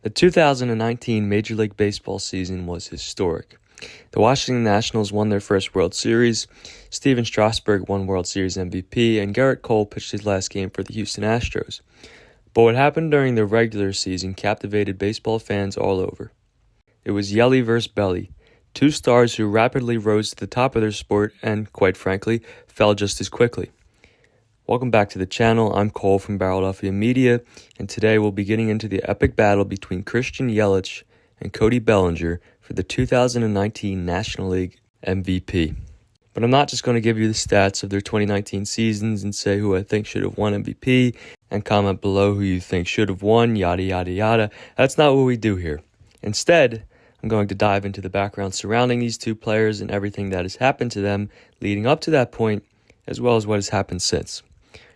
The 2019 Major League Baseball season was historic. The Washington Nationals won their first World Series, Steven Strasburg won World Series MVP, and Gerrit Cole pitched his last game for the Houston Astros. But what happened during the regular season captivated baseball fans all over. It was Yeli versus Belli, two stars who rapidly rose to the top of their sport and, quite frankly, fell just as quickly. Welcome back to the channel. I'm Cole from Philadelphia Media, and today we'll be getting into the epic battle between Yelich and Cody Bellinger for the 2019 National League MVP. But I'm not just going to give you the stats of their 2019 seasons and say who I think should have won MVP and comment below who you think should have won, yada yada yada. That's not what we do here. Instead, I'm going to dive into the background surrounding these two players and everything that has happened to them leading up to that point, as well as what has happened since.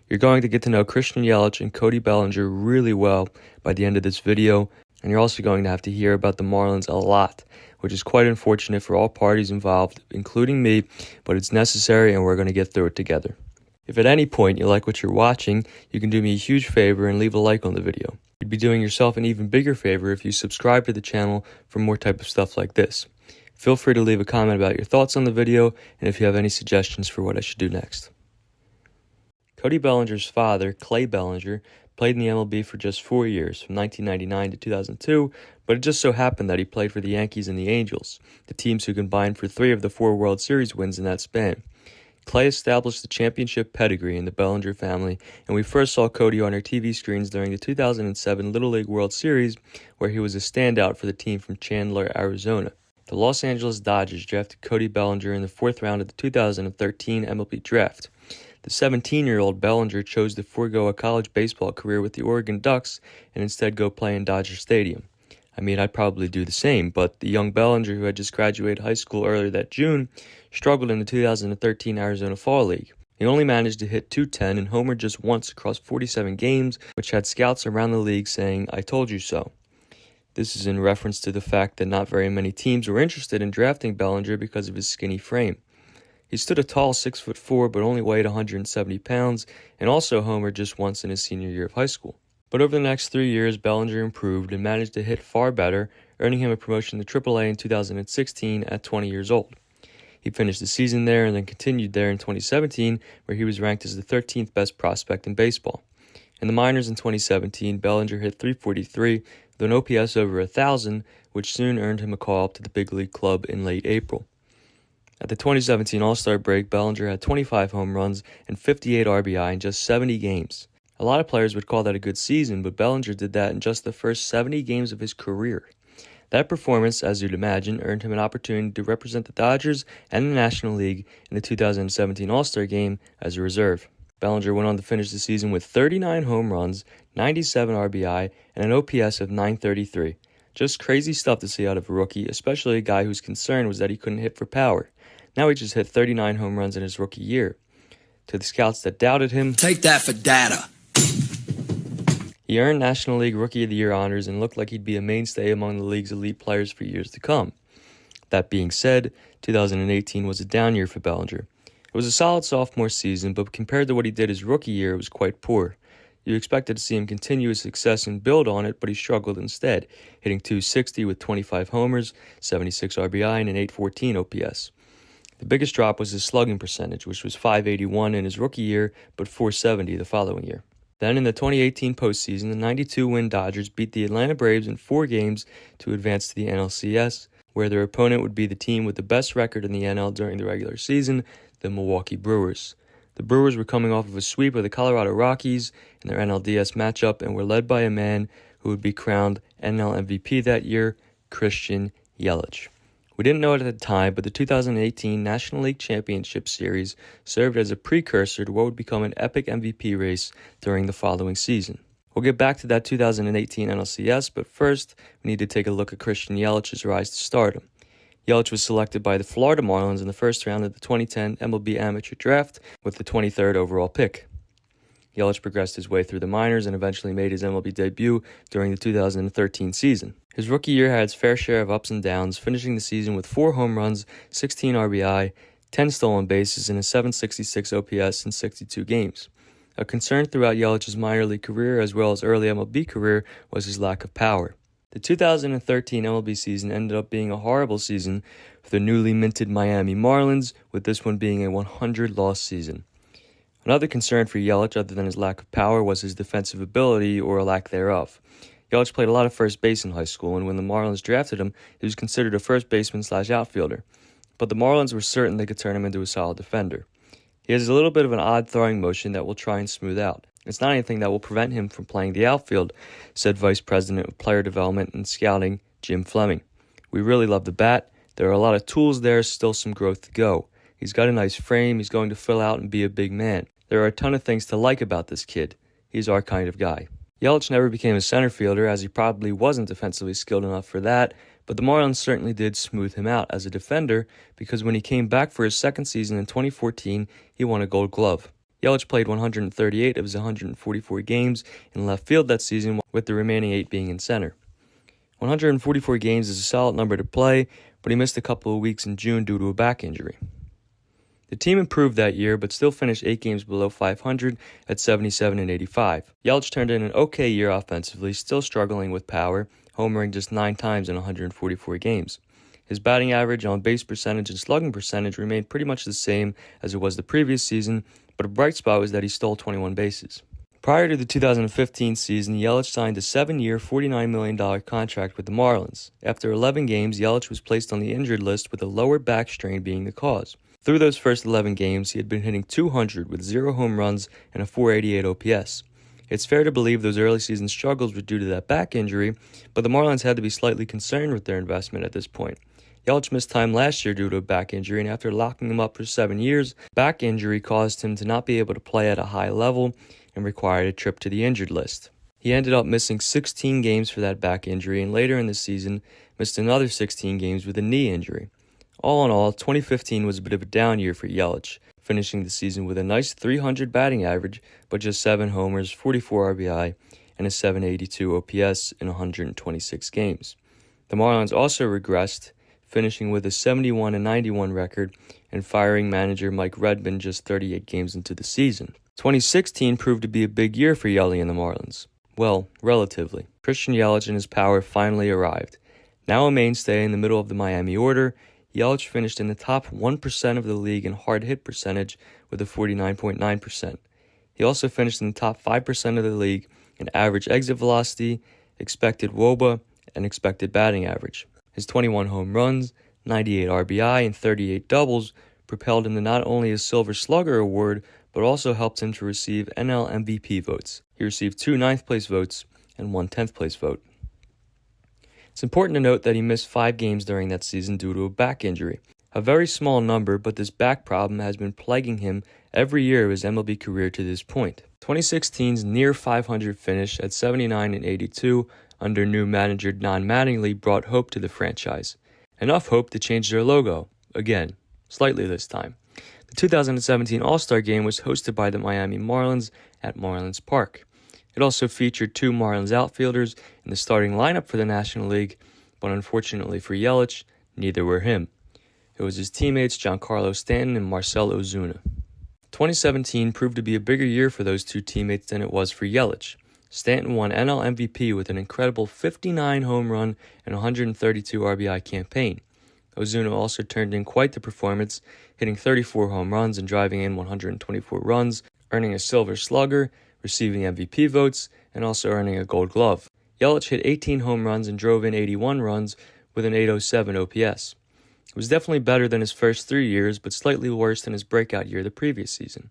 You're going to get to know Yelich and Cody Bellinger really well by the end of this video, and you're also going to have to hear about the Marlins a lot, which is quite unfortunate for all parties involved, including me, but it's necessary and we're going to get through it together. If at any point you like what you're watching, you can do me a huge favor and leave a like on the video. You'd be doing yourself an even bigger favor if you subscribe to the channel for more type of stuff like this. Feel free to leave a comment about your thoughts on the video and if you have any suggestions for what I should do next. Cody Bellinger's father, Clay Bellinger, played in the MLB for just 4 years, from 1999 to 2002, but it just so happened that he played for the Yankees and the Angels, the teams who combined for 3 of the 4 World Series wins in that span. Clay established the championship pedigree in the Bellinger family, and we first saw Cody on our TV screens during the 2007 Little League World Series, where he was a standout for the team from Chandler, Arizona. The Los Angeles Dodgers drafted Cody Bellinger in the 4th round of the 2013 MLB Draft. The 17-year-old Bellinger chose to forego a college baseball career with the Oregon Ducks and instead go play in Dodger Stadium. I mean, I'd probably do the same, but the young Bellinger, who had just graduated high school earlier that June, struggled in the 2013 Arizona Fall League. He only managed to hit .210 and homered just once across 47 games, which had scouts around the league saying, "I told you so." This is in reference to the fact that not very many teams were interested in drafting Bellinger because of his skinny frame. He stood a tall 6'4", but only weighed 170 pounds, and also homered just once in his senior year of high school. But over the next 3 years, Bellinger improved and managed to hit far better, earning him a promotion to AAA in 2016 at 20 years old. He finished the season there and then continued there in 2017, where he was ranked as the 13th best prospect in baseball. In the minors in 2017, Bellinger hit .343 with an OPS over 1,000, which soon earned him a call up to the big league club in late April. At the 2017 All-Star break, Bellinger had 25 home runs and 58 RBI in just 70 games. A lot of players would call that a good season, but Bellinger did that in just the first 70 games of his career. That performance, as you'd imagine, earned him an opportunity to represent the Dodgers and the National League in the 2017 All-Star Game as a reserve. Bellinger went on to finish the season with 39 home runs, 97 RBI, and an OPS of .933. Just crazy stuff to see out of a rookie, especially a guy whose concern was that he couldn't hit for power. Now he just hit 39 home runs in his rookie year. To the scouts that doubted him, take that for data. He earned National League Rookie of the Year honors and looked like he'd be a mainstay among the league's elite players for years to come. That being said, 2018 was a down year for Bellinger. It was a solid sophomore season, but compared to what he did his rookie year, it was quite poor. You expected to see him continue his success and build on it, but he struggled instead, hitting .260 with 25 homers, 76 RBI, and an .814 OPS. The biggest drop was his slugging percentage, which was .581 in his rookie year, but .470 the following year. Then in the 2018 postseason, the 92-win Dodgers beat the Atlanta Braves in 4 games to advance to the NLCS, where their opponent would be the team with the best record in the NL during the regular season, the Milwaukee Brewers. The Brewers were coming off of a sweep of the Colorado Rockies in their NLDS matchup and were led by a man who would be crowned NL MVP that year, Yelich. We didn't know it at the time, but the 2018 National League Championship Series served as a precursor to what would become an epic MVP race during the following season. We'll get back to that 2018 NLCS, but first, we need to take a look at Yelich's rise to stardom. Yelich was selected by the Florida Marlins in the first round of the 2010 MLB Amateur Draft with the 23rd overall pick. Yelich progressed his way through the minors and eventually made his MLB debut during the 2013 season. His rookie year had its fair share of ups and downs, finishing the season with 4 home runs, 16 RBI, 10 stolen bases, and a .766 OPS in 62 games. A concern throughout Yelich's minor league career as well as early MLB career was his lack of power. The 2013 MLB season ended up being a horrible season for the newly minted Miami Marlins, with this one being a 100-loss season. Another concern for Yelich, other than his lack of power, was his defensive ability, or a lack thereof. Yelich played a lot of first base in high school, and when the Marlins drafted him, he was considered a first baseman/outfielder. But the Marlins were certain they could turn him into a solid defender. He has a little bit of an odd throwing motion that we'll try and smooth out. It's not anything that will prevent him from playing the outfield, said Vice President of Player Development and Scouting, Jim Fleming. We really love the bat. There are a lot of tools there, still some growth to go. He's got a nice frame. He's going to fill out and be a big man. There are a ton of things to like about this kid. He's our kind of guy. Yelich never became a center fielder, as he probably wasn't defensively skilled enough for that, but the Marlins certainly did smooth him out as a defender, because when he came back for his second season in 2014, he won a Gold Glove. Yelich played 138 of his 144 games in left field that season, with the remaining 8 being in center. 144 games is a solid number to play, but he missed a couple of weeks in June due to a back injury. The team improved that year, but still finished 8 games below 500 at 77 and 85. Yelich turned in an okay year offensively, still struggling with power, homering just 9 times in 144 games. His batting average, on-base percentage, and slugging percentage remained pretty much the same as it was the previous season, but a bright spot was that he stole 21 bases. Prior to the 2015 season, Yelich signed a 7-year, $49 million contract with the Marlins. After 11 games, Yelich was placed on the injured list with a lower back strain being the cause. Through those first 11 games, he had been hitting .200 with 0 home runs and a .488 OPS. It's fair to believe those early season struggles were due to that back injury, but the Marlins had to be slightly concerned with their investment at this point. Yelich missed time last year due to a back injury, and after locking him up for 7 years, back injury caused him to not be able to play at a high level and required a trip to the injured list. He ended up missing 16 games for that back injury, and later in the season missed another 16 games with a knee injury. All in all, 2015 was a bit of a down year for Yelich, finishing the season with a nice .300 batting average, but just 7 homers, 44 RBI, and a .782 OPS in 126 games. The Marlins also regressed, finishing with a 71-91 record and firing manager Mike Redmond just 38 games into the season. 2016 proved to be a big year for Yeli and the Marlins. Well, relatively. Christian Yelich and his power finally arrived. Now a mainstay in the middle of the Miami order, Yelich finished in the top 1% of the league in hard hit percentage with a 49.9%. He also finished in the top 5% of the league in average exit velocity, expected WOBA, and expected batting average. His 21 home runs, 98 RBI, and 38 doubles propelled him to not only a Silver Slugger award, but also helped him to receive NL MVP votes. He received 2 ninth-place votes and 1 10th-place vote. It's important to note that he missed 5 games during that season due to a back injury. A very small number, but this back problem has been plaguing him every year of his MLB career to this point. 2016's near 500 finish at 79 and 82 under new manager Don Mattingly brought hope to the franchise. Enough hope to change their logo, again, slightly this time. The 2017 All-Star Game was hosted by the Miami Marlins at Marlins Park. It also featured 2 Marlins outfielders in the starting lineup for the National League, but unfortunately for Yelich, neither were him. It was his teammates Giancarlo Stanton and Marcell Ozuna. 2017 proved to be a bigger year for those 2 teammates than it was for Yelich. Stanton won NL MVP with an incredible 59 home run and 132 RBI campaign. Ozuna also turned in quite the performance, hitting 34 home runs and driving in 124 runs, earning a Silver Slugger, receiving MVP votes, and also earning a Gold Glove. Yelich hit 18 home runs and drove in 81 runs with an .807 OPS. It was definitely better than his first 3 years, but slightly worse than his breakout year the previous season.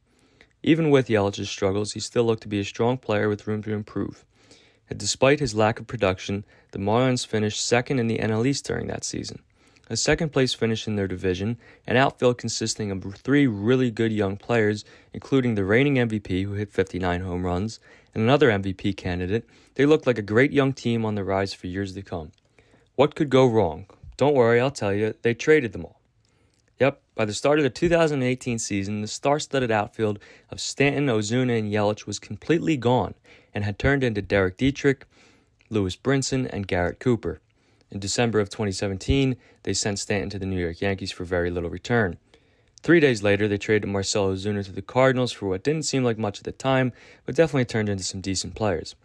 Even with Yelich's struggles, he still looked to be a strong player with room to improve. And despite his lack of production, the Marlins finished second in the NL East during that season. A second-place finish in their division, an outfield consisting of 3 really good young players, including the reigning MVP who hit 59 home runs, and another MVP candidate, they looked like a great young team on the rise for years to come. What could go wrong? Don't worry, I'll tell you, they traded them all. Yep, by the start of the 2018 season, the star-studded outfield of Stanton, Ozuna, and Yelich was completely gone and had turned into Derek Dietrich, Lewis Brinson, and Garrett Cooper. In December of 2017, they sent Stanton to the New York Yankees for very little return. 3 days later, they traded Marcell Ozuna to the Cardinals for what didn't seem like much at the time, but definitely turned into some decent players.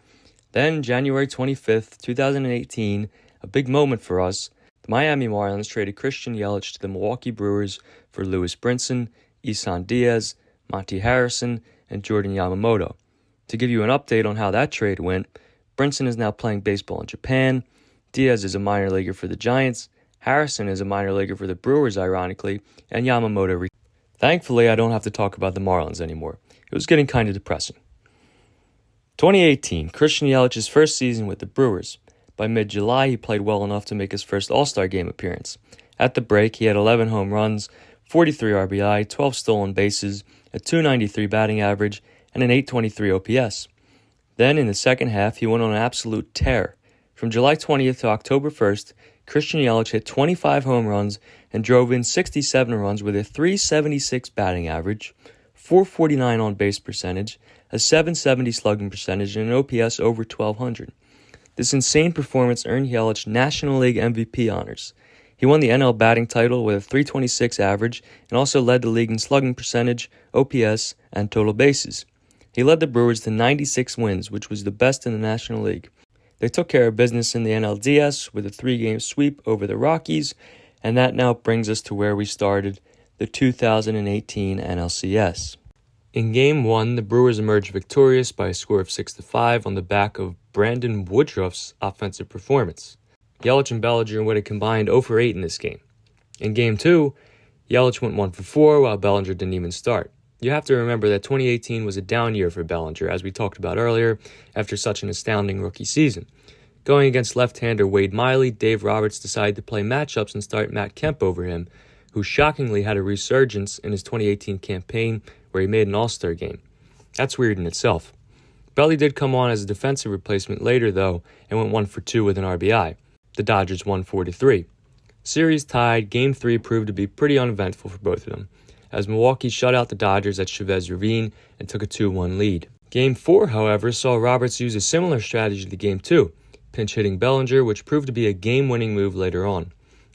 Then, January 25th, 2018, a big moment for us, the Miami Marlins traded Christian Yelich to the Milwaukee Brewers for Lewis Brinson, Isan Diaz, Monty Harrison, and Jordan Yamamoto. To give you an update on how that trade went, Brinson is now playing baseball in Japan, Diaz is a minor leaguer for the Giants, Harrison is a minor leaguer for the Brewers, ironically, and Yamamoto. Thankfully, I don't have to talk about the Marlins anymore. It was getting kind of depressing. 2018, Christian Yelich's first season with the Brewers. By mid-July, he played well enough to make his first All-Star Game appearance. At the break, he had 11 home runs, 43 RBI, 12 stolen bases, a .293 batting average, and an .823 OPS. Then, in the second half, he went on an absolute tear. From July 20th to October 1st, Christian Yelich hit 25 home runs and drove in 67 runs with a .376 batting average, .449 on-base percentage, a .770 slugging percentage, and an OPS over 1,200. This insane performance earned Yelich National League MVP honors. He won the NL batting title with a .326 average and also led the league in slugging percentage, OPS, and total bases. He led the Brewers to 96 wins, which was the best in the National League. They took care of business in the NLDS with a 3-game sweep over the Rockies, and that now brings us to where we started, the 2018 NLCS. In Game 1, the Brewers emerged victorious by a score of 6-5 on the back of Brandon Woodruff's offensive performance. Yelich and Bellinger went a combined 0-8 in this game. In Game 2, Yelich went 1-4 while Bellinger didn't even start. You have to remember that 2018 was a down year for Bellinger, as we talked about earlier, after such an astounding rookie season. Going against left-hander Wade Miley, Dave Roberts decided to play matchups and start Matt Kemp over him, who shockingly had a resurgence in his 2018 campaign where he made an All-Star game. That's weird in itself. Belli did come on as a defensive replacement later, though, and went 1-2 with an RBI. The Dodgers won 4-3. Series tied, Game 3 proved to be pretty uneventful for both of them, as Milwaukee shut out the Dodgers at Chavez Ravine and took a 2-1 lead. Game 4, however, saw Roberts use a similar strategy to Game 2, pinch hitting Bellinger, which proved to be a game-winning move later on.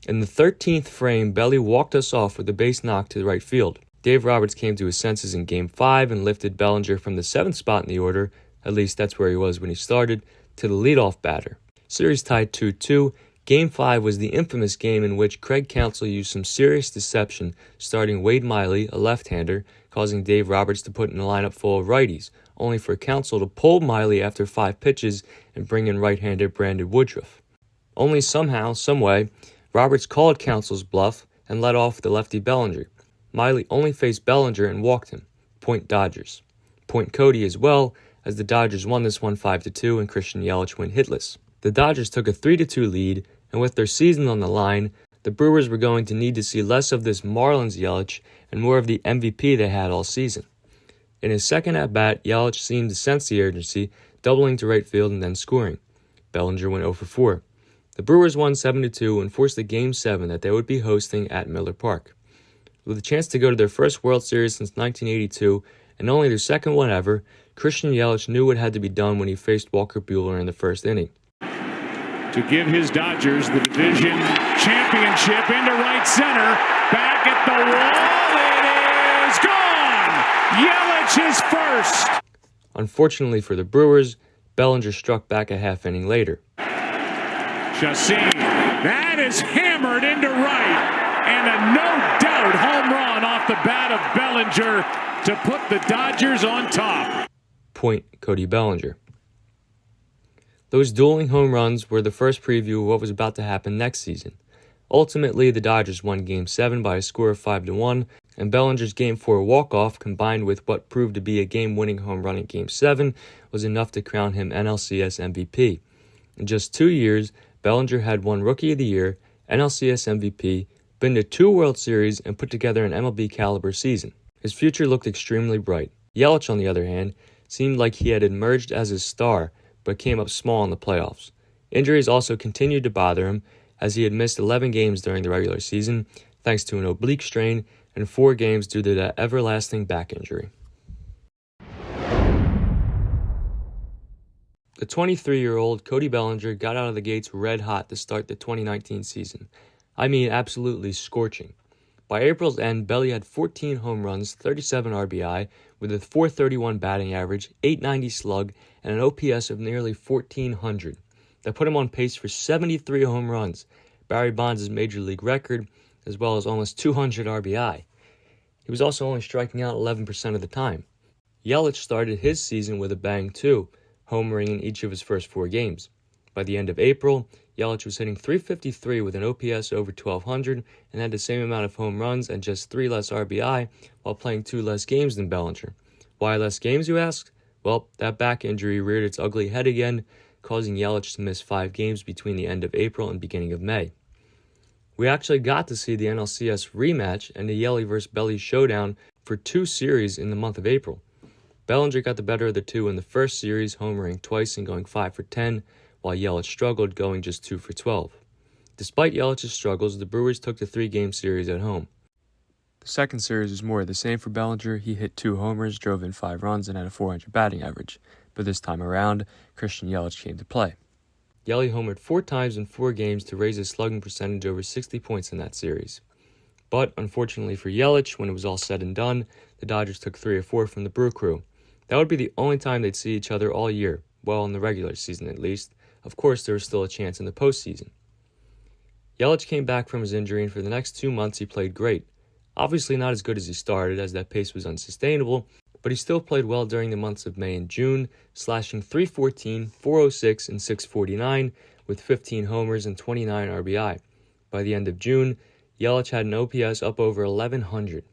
In the 13th frame, Belli walked us off with a base knock to the right field. Dave Roberts came to his senses in Game 5 and lifted Bellinger from the 7th spot in the order, at least that's where he was when he started, to the leadoff batter. Series tied 2-2. Game 5 was the infamous game in which Craig Counsell used some serious deception, starting Wade Miley, a left-hander, causing Dave Roberts to put in a lineup full of righties, only for Counsell to pull Miley after 5 pitches and bring in right-hander Brandon Woodruff. Only somehow, someway, Roberts called Counsell's bluff and let off the lefty Bellinger. Miley only faced Bellinger and walked him. Point Dodgers. Point Cody as well, as the Dodgers won this one 5-2 and Christian Yelich went hitless. The Dodgers took a 3-2 lead, and with their season on the line, the Brewers were going to need to see less of this Marlins Yelich and more of the MVP they had all season. In his second at-bat, Yelich seemed to sense the urgency, doubling to right field and then scoring. Bellinger went 0-4. The Brewers won 7-2 and forced the Game 7 that they would be hosting at Miller Park. With a chance to go to their first World Series since 1982 and only their second one ever, Christian Yelich knew what had to be done when he faced Walker Buehler in the first inning. To give his Dodgers the division championship into right center, back at the wall, it is gone! Yelich is first! Unfortunately for the Brewers, Bellinger struck back a half inning later. Chassin, that is hammered into right, and a no-doubt home run off the bat of Bellinger to put the Dodgers on top. Point Cody Bellinger. Those dueling home runs were the first preview of what was about to happen next season. Ultimately, the Dodgers won Game 7 by a score of 5-1, and Bellinger's Game 4 walk-off, combined with what proved to be a game-winning home run in Game 7, was enough to crown him NLCS MVP. In just 2 years, Bellinger had won Rookie of the Year, NLCS MVP, been to 2 World Series, and put together an MLB-caliber season. His future looked extremely bright. Yelich, on the other hand, seemed like he had emerged as a star, but came up small in the playoffs. Injuries also continued to bother him, as he had missed 11 games during the regular season, thanks to an oblique strain, and 4 games due to that everlasting back injury. The 23-year-old Cody Bellinger got out of the gates red hot to start the 2019 season. I mean, absolutely scorching. By April's end, Belli had 14 home runs, 37 RBI, with a .431 batting average, .890 slug, and an OPS of nearly 1,400. That put him on pace for 73 home runs, Barry Bonds' major league record, as well as almost 200 RBI. He was also only striking out 11% of the time. Yelich started his season with a bang too, homering in each of his first 4 games. By the end of April, Yelich was hitting .353 with an OPS over 1,200 and had the same amount of home runs and just 3 less RBI while playing 2 less games than Bellinger. Why less games, you ask? Well, that back injury reared its ugly head again, causing Yelich to miss 5 games between the end of April and beginning of May. We actually got to see the NLCS rematch and the Yeli vs. Belli showdown for 2 series in the month of April. Bellinger got the better of the 2 in the first series, homering twice and going 5 for 10, while Yelich struggled, going just 2 for 12. Despite Yelich's struggles, the Brewers took the 3-game series at home. The second series was more of the same for Bellinger. He hit 2 homers, drove in 5 runs, and had a .400 batting average. But this time around, Christian Yelich came to play. Yeli homered 4 times in 4 games to raise his slugging percentage over 60 points in that series. But, unfortunately for Yelich, when it was all said and done, the Dodgers took 3 or 4 from the Brew Crew. That would be the only time they'd see each other all year, well, in the regular season at least. Of course, there was still a chance in the postseason. Yelich came back from his injury, and for the next 2 months he played great. Obviously not as good as he started, as that pace was unsustainable, but he still played well during the months of May and June, slashing .314, .406, and .649 with 15 homers and 29 RBI. By the end of June, Yelich had an OPS up over 1,100.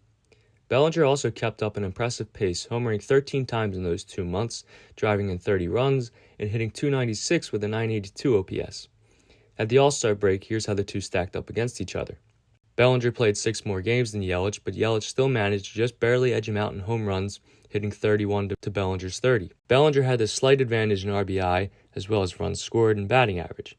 Bellinger also kept up an impressive pace, homering 13 times in those 2 months, driving in 30 runs, and hitting .296 with a .982 OPS. At the All-Star break, here's how the two stacked up against each other. Bellinger played 6 more games than Yelich, but Yelich still managed to just barely edge him out in home runs, hitting 31 to Bellinger's 30. Bellinger had the slight advantage in RBI, as well as runs scored and batting average.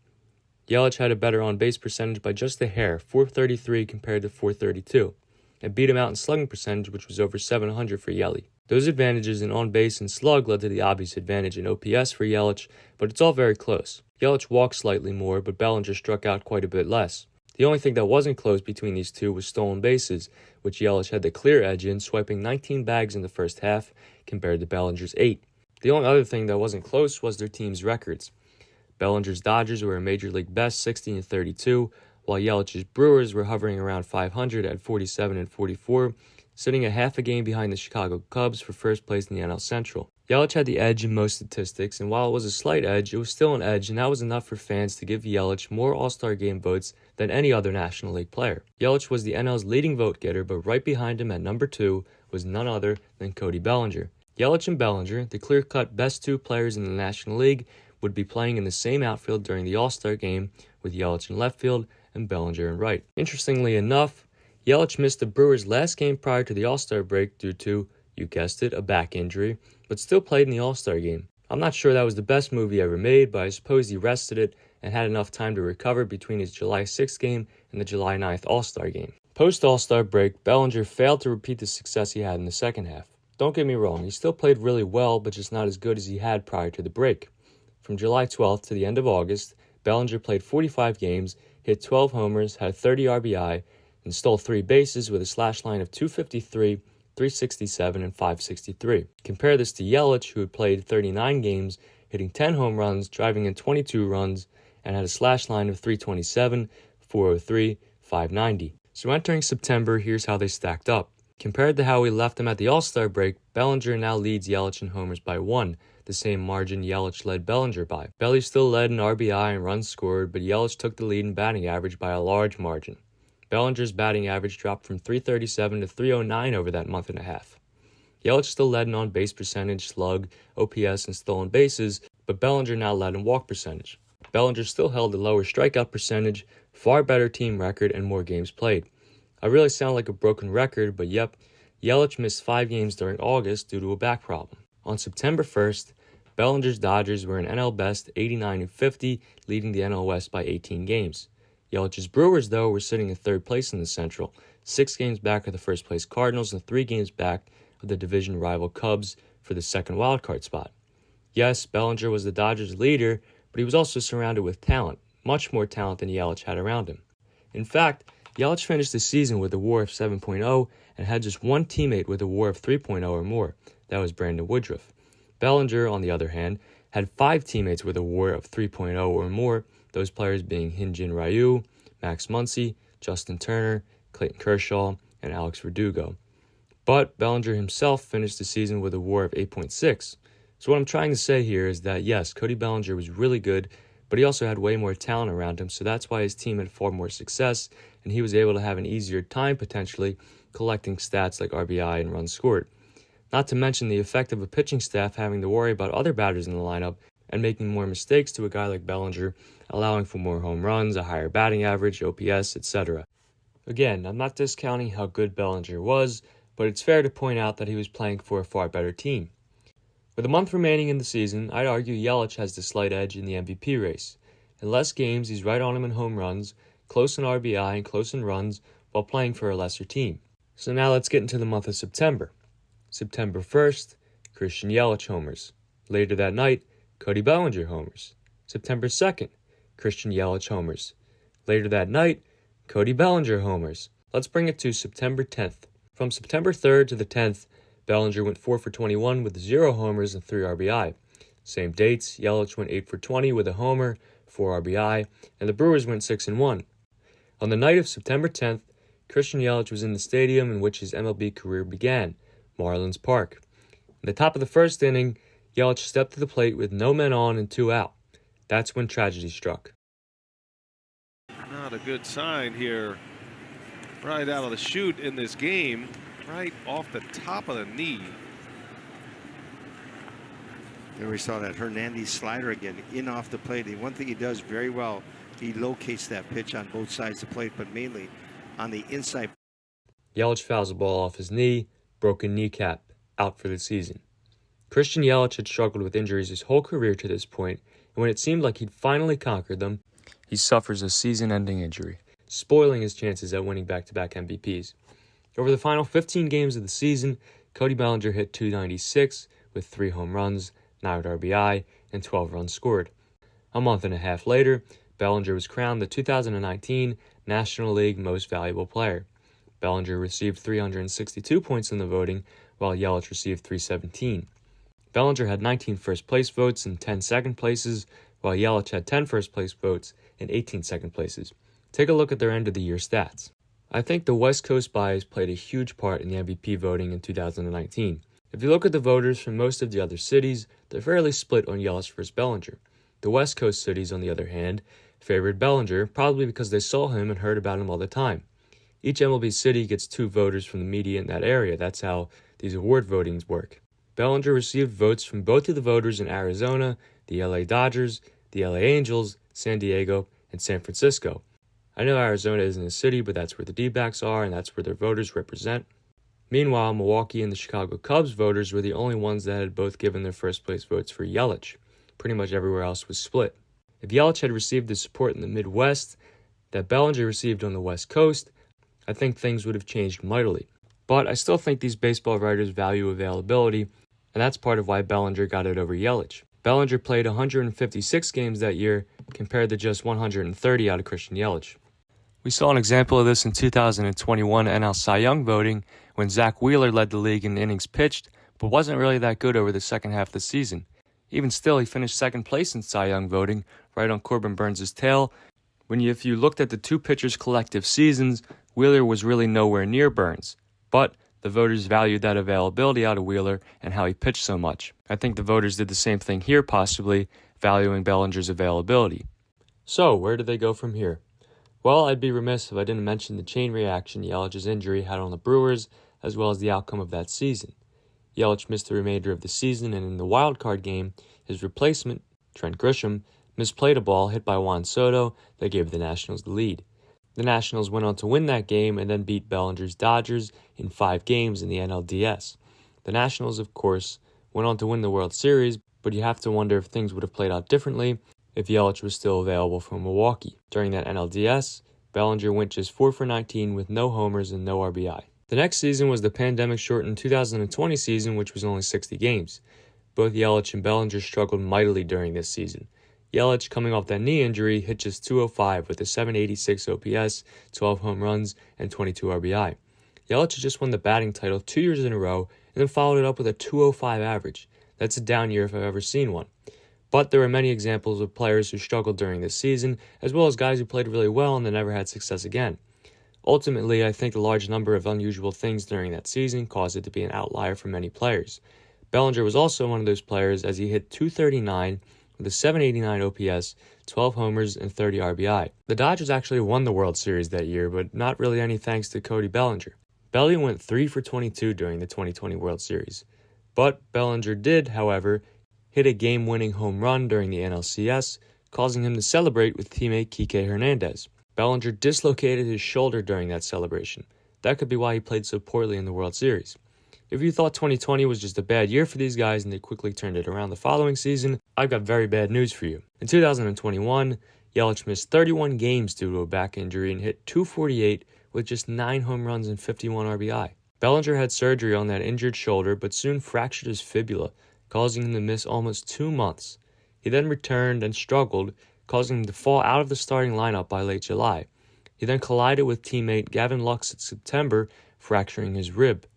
Yelich had a better on-base percentage by just a hair, .433 compared to .432, and beat him out in slugging percentage, which was over 700 for Yeli. Those advantages in on-base and slug led to the obvious advantage in OPS for Yelich, but it's all very close. Yelich walked slightly more, but Bellinger struck out quite a bit less. The only thing that wasn't close between these two was stolen bases, which Yelich had the clear edge in, swiping 19 bags in the first half compared to Bellinger's 8. The only other thing that wasn't close was their team's records. Bellinger's Dodgers were a major league best 60-32, while Yelich's Brewers were hovering around 500 at 47-44, sitting a half a game behind the Chicago Cubs for first place in the NL Central. Yelich had the edge in most statistics, and while it was a slight edge, it was still an edge, and that was enough for fans to give Yelich more All-Star Game votes than any other National League player. Yelich was the NL's leading vote getter, but right behind him at number 2 was none other than Cody Bellinger. Yelich and Bellinger, the clear-cut best 2 players in the National League, would be playing in the same outfield during the All-Star Game, with Yelich in left field and Bellinger in right. Interestingly enough, Yelich missed the Brewers' last game prior to the All-Star break due to, you guessed it, a back injury, but still played in the All-Star game. I'm not sure that was the best move he ever made, but I suppose he rested it and had enough time to recover between his July 6th game and the July 9th All-Star game. Post-All-Star break, Bellinger failed to repeat the success he had in the second half. Don't get me wrong, he still played really well, but just not as good as he had prior to the break. From July 12th to the end of August, Bellinger played 45 games, hit 12 homers, had 30 RBI, and stole 3 bases with a slash line of .253, .367, and .563. Compare this to Yelich, who had played 39 games, hitting 10 home runs, driving in 22 runs, and had a slash line of .327, .403, .590. So entering September, here's how they stacked up. Compared to how we left them at the All-Star break, Bellinger now leads Yelich in homers by 1, the same margin Yelich led Bellinger by. Belli still led in RBI and runs scored, but Yelich took the lead in batting average by a large margin. Bellinger's batting average dropped from .337 to .309 over that month and a half. Yelich still led in on-base percentage, slug, OPS, and stolen bases, but Bellinger now led in walk percentage. Bellinger still held a lower strikeout percentage, far better team record, and more games played. I really sound like a broken record, but yep, Yelich missed 5 games during August due to a back problem. On September 1st, Bellinger's Dodgers were an NL best 89-50, leading the NL West by 18 games. Yelich's Brewers, though, were sitting in 3rd place in the Central, 6 games back of the first-place Cardinals and 3 games back of the division rival Cubs for the second wildcard spot. Yes, Bellinger was the Dodgers' leader, but he was also surrounded with talent, much more talent than Yelich had around him. In fact, Yelich finished the season with a WAR of 7.0 and had just one teammate with a WAR of 3.0 or more. That was Brandon Woodruff. Bellinger, on the other hand, had 5 teammates with a WAR of 3.0 or more, those players being Hyun-Jin Ryu, Max Muncy, Justin Turner, Clayton Kershaw, and Alex Verdugo. But Bellinger himself finished the season with a WAR of 8.6. So what I'm trying to say here is that yes, Cody Bellinger was really good, but he also had way more talent around him, so that's why his team had far more success, and he was able to have an easier time potentially collecting stats like RBI and runs scored. Not to mention the effect of a pitching staff having to worry about other batters in the lineup and making more mistakes to a guy like Bellinger, allowing for more home runs, a higher batting average, OPS, etc. Again, I'm not discounting how good Bellinger was, but it's fair to point out that he was playing for a far better team. With a month remaining in the season, I'd argue Yelich has the slight edge in the MVP race. In less games, he's right on him in home runs, close in RBI, and close in runs, while playing for a lesser team. So now let's get into the month of September. September 1st, Christian Yelich homers. Later that night, Cody Bellinger homers. September 2nd, Christian Yelich homers. Later that night, Cody Bellinger homers. Let's bring it to September 10th. From September 3rd to the 10th, Bellinger went 4 for 21 with 0 homers and 3 RBI. Same dates, Yelich went 8 for 20 with a homer, 4 RBI, and the Brewers went 6-1. On the night of September 10th, Christian Yelich was in the stadium in which his MLB career began, Marlins Park. In the top of the first inning, Yelich stepped to the plate with no men on and 2 out. That's when tragedy struck. Not a good sign here. Right out of the chute in this game, right off the top of the knee. There we saw that Hernandez slider again, in off the plate. And one thing he does very well, he locates that pitch on both sides of the plate, but mainly on the inside. Yelich fouls the ball off his knee, broken kneecap, out for the season. Christian Yelich had struggled with injuries his whole career to this point, and when it seemed like he'd finally conquered them, he suffers a season-ending injury, spoiling his chances at winning back-to-back MVPs. Over the final 15 games of the season, Cody Bellinger hit .296 with 3 home runs, 9 RBI, and 12 runs scored. A month and a half later, Bellinger was crowned the 2019 National League Most Valuable Player. Bellinger received 362 points in the voting, while Yelich received 317. Bellinger had 19 first-place votes and 10 second places, while Yelich had 10 first-place votes and 18 second places. Take a look at their end-of-the-year stats. I think the West Coast bias played a huge part in the MVP voting in 2019. If you look at the voters from most of the other cities, they're fairly split on Yelich versus Bellinger. The West Coast cities, on the other hand, favored Bellinger, probably because they saw him and heard about him all the time. Each MLB city gets 2 voters from the media in that area. That's how these award votings work. Bellinger received votes from both of the voters in Arizona, the LA Dodgers, the LA Angels, San Diego, and San Francisco. I know Arizona isn't a city, but that's where the D-backs are, and that's where their voters represent. Meanwhile, Milwaukee and the Chicago Cubs voters were the only ones that had both given their first-place votes for Yelich. Pretty much everywhere else was split. If Yelich had received the support in the Midwest that Bellinger received on the West Coast, I think things would have changed mightily. But I still think these baseball writers value availability, and that's part of why Bellinger got it over Yelich. Bellinger played 156 games that year, compared to just 130 out of Christian Yelich. We saw an example of this in 2021 NL Cy Young voting, when Zach Wheeler led the league in innings pitched, but wasn't really that good over the second half of the season. Even still, he finished second place in Cy Young voting, right on Corbin Burns' tail. If you looked at the 2 pitchers' collective seasons, Wheeler was really nowhere near Burns. But the voters valued that availability out of Wheeler and how he pitched so much. I think the voters did the same thing here, possibly, valuing Bellinger's availability. So, where do they go from here? Well, I'd be remiss if I didn't mention the chain reaction Yelich's injury had on the Brewers, as well as the outcome of that season. Yelich missed the remainder of the season, and in the wild card game, his replacement, Trent Grisham, misplayed a ball hit by Juan Soto that gave the Nationals the lead. The Nationals went on to win that game and then beat Bellinger's Dodgers in 5 games in the NLDS. The Nationals, of course, went on to win the World Series, but you have to wonder if things would have played out differently if Yelich was still available for Milwaukee. During that NLDS, Bellinger went just 4 for 19 with no homers and no RBI. The next season was the pandemic-shortened 2020 season, which was only 60 games. Both Yelich and Bellinger struggled mightily during this season. Yelich, coming off that knee injury, hit just .205 with a .786 OPS, 12 home runs, and 22 RBI. Yelich just won the batting title 2 years in a row and then followed it up with a .205 average. That's a down year if I've ever seen one. But there are many examples of players who struggled during this season, as well as guys who played really well and then never had success again. Ultimately, I think a large number of unusual things during that season caused it to be an outlier for many players. Bellinger was also one of those players as he hit .239 with a .789 OPS, 12 homers, and 30 RBI. The Dodgers actually won the World Series that year, but not really any thanks to Cody Bellinger. Belli went 3 for 22 during the 2020 World Series. But Bellinger did, however, hit a game-winning home run during the NLCS, causing him to celebrate with teammate Kike Hernandez. Bellinger dislocated his shoulder during that celebration. That could be why he played so poorly in the World Series. If you thought 2020 was just a bad year for these guys and they quickly turned it around the following season, I've got very bad news for you. In 2021, Yelich missed 31 games due to a back injury and hit .248 with just 9 home runs and 51 RBI. Bellinger had surgery on that injured shoulder but soon fractured his fibula, causing him to miss almost 2 months. He then returned and struggled, causing him to fall out of the starting lineup by late July. He then collided with teammate Gavin Lux in September, fracturing his rib.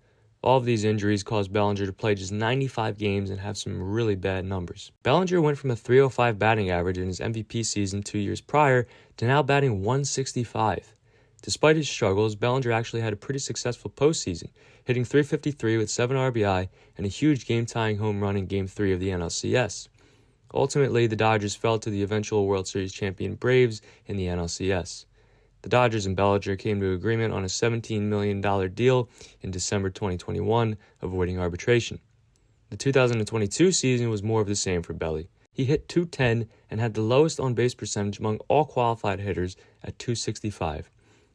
All of these injuries caused Bellinger to play just 95 games and have some really bad numbers. Bellinger went from a .305 batting average in his MVP season 2 years prior to now batting .165. Despite his struggles, Bellinger actually had a pretty successful postseason, hitting .353 with 7 RBI and a huge game-tying home run in Game 3 of the NLCS. Ultimately, the Dodgers fell to the eventual World Series champion Braves in the NLCS. The Dodgers and Bellinger came to agreement on a $17 million deal in December 2021, avoiding arbitration. The 2022 season was more of the same for Belli. He hit .210 and had the lowest on-base percentage among all qualified hitters at .265.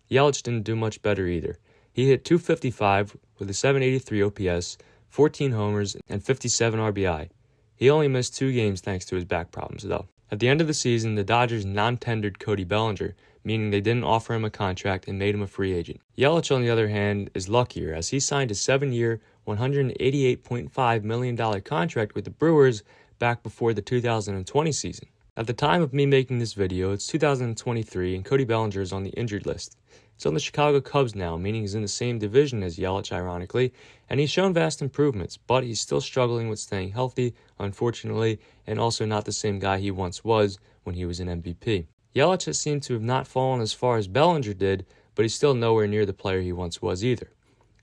Yelich didn't do much better either. He hit .255 with a .783 OPS, 14 homers, and 57 RBI. He only missed 2 games thanks to his back problems, though. At the end of the season, the Dodgers non-tendered Cody Bellinger, meaning they didn't offer him a contract and made him a free agent. Yelich, on the other hand, is luckier as he signed a 7-year, $188.5 million contract with the Brewers back before the 2020 season. At the time of me making this video, it's 2023 and Cody Bellinger is on the injured list. He's on the Chicago Cubs now, meaning he's in the same division as Yelich, ironically, and he's shown vast improvements, but he's still struggling with staying healthy, unfortunately, and also not the same guy he once was when he was an MVP. Yelich has seemed to have not fallen as far as Bellinger did, but he's still nowhere near the player he once was either.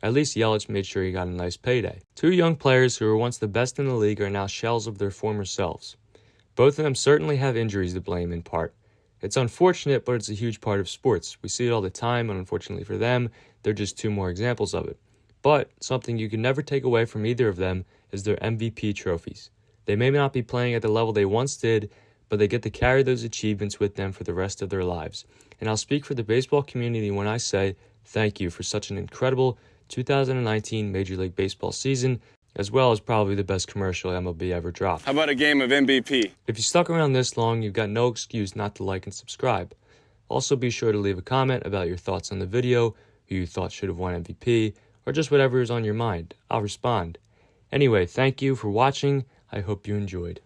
At least Yelich made sure he got a nice payday. 2 young players who were once the best in the league are now shells of their former selves. Both of them certainly have injuries to blame in part. It's unfortunate, but it's a huge part of sports. We see it all the time, and unfortunately for them, they're just 2 more examples of it. But something you can never take away from either of them is their MVP trophies. They may not be playing at the level they once did, but they get to carry those achievements with them for the rest of their lives. And I'll speak for the baseball community when I say thank you for such an incredible 2019 Major League Baseball season, as well as probably the best commercial MLB ever dropped. How about a game of MVP? If you stuck around this long, you've got no excuse not to like and subscribe. Also, be sure to leave a comment about your thoughts on the video, who you thought should have won MVP, or just whatever is on your mind. I'll respond. Anyway, thank you for watching. I hope you enjoyed.